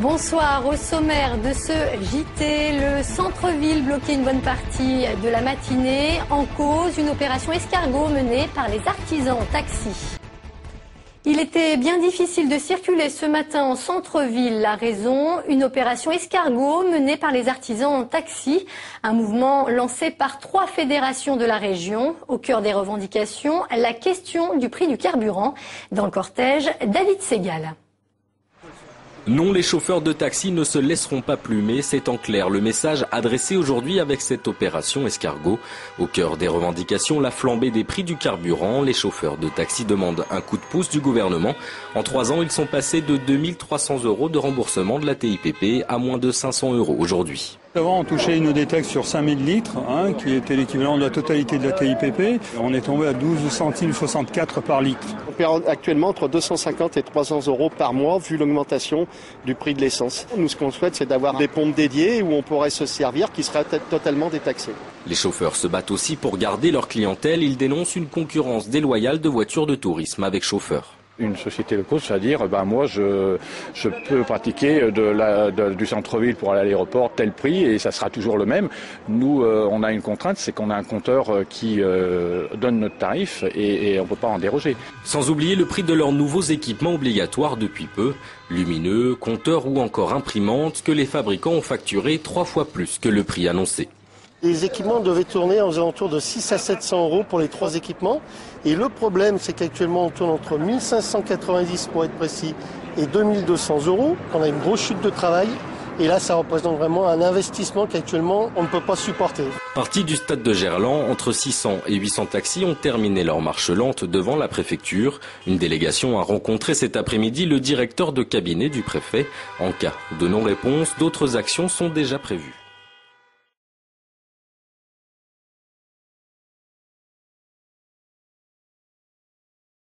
Bonsoir. Au sommaire de ce JT, le centre-ville bloqué une bonne partie de la matinée. En cause, une opération escargot menée par les artisans en taxi. Il était bien difficile de circuler ce matin en centre-ville. La raison, une opération escargot menée par les artisans en taxi. Un mouvement lancé par 3 fédérations de la région. Au cœur des revendications, la question du prix du carburant. Dans le cortège, David Segal. Non, les chauffeurs de taxi ne se laisseront pas plumer, c'est en clair le message adressé aujourd'hui avec cette opération escargot. Au cœur des revendications, la flambée des prix du carburant. Les chauffeurs de taxi demandent un coup de pouce du gouvernement. En 3 ans, ils sont passés de 2 300 € de remboursement de la TIPP à moins de 500 € aujourd'hui. Avant, on touchait une détaxe sur 5000 litres, qui était l'équivalent de la totalité de la TIPP. On est tombé à 12 centimes 64 par litre. On perd actuellement entre 250 et 300 € par mois, vu l'augmentation du prix de l'essence. Nous, ce qu'on souhaite, c'est d'avoir des pompes dédiées où on pourrait se servir, qui seraient totalement détaxées. Les chauffeurs se battent aussi pour garder leur clientèle. Ils dénoncent une concurrence déloyale de voitures de tourisme avec chauffeurs. Une société locale, c'est-à-dire, moi, je peux pratiquer du centre-ville pour aller à l'aéroport tel prix et ça sera toujours le même. Nous, on a une contrainte, c'est qu'on a un compteur qui donne notre tarif et on ne peut pas en déroger. Sans oublier le prix de leurs nouveaux équipements obligatoires depuis peu. Lumineux, compteurs ou encore imprimantes que les fabricants ont facturé 3 fois plus que le prix annoncé. Les équipements devaient tourner aux alentours de 6 à 700 € pour les 3 équipements. Et le problème, c'est qu'actuellement, on tourne entre 1590 pour être précis et 2200 €. On a une grosse chute de travail. Et là, ça représente vraiment un investissement qu'actuellement, on ne peut pas supporter. Partis du stade de Gerland, entre 600 et 800 taxis ont terminé leur marche lente devant la préfecture. Une délégation a rencontré cet après-midi le directeur de cabinet du préfet. En cas de non-réponse, d'autres actions sont déjà prévues.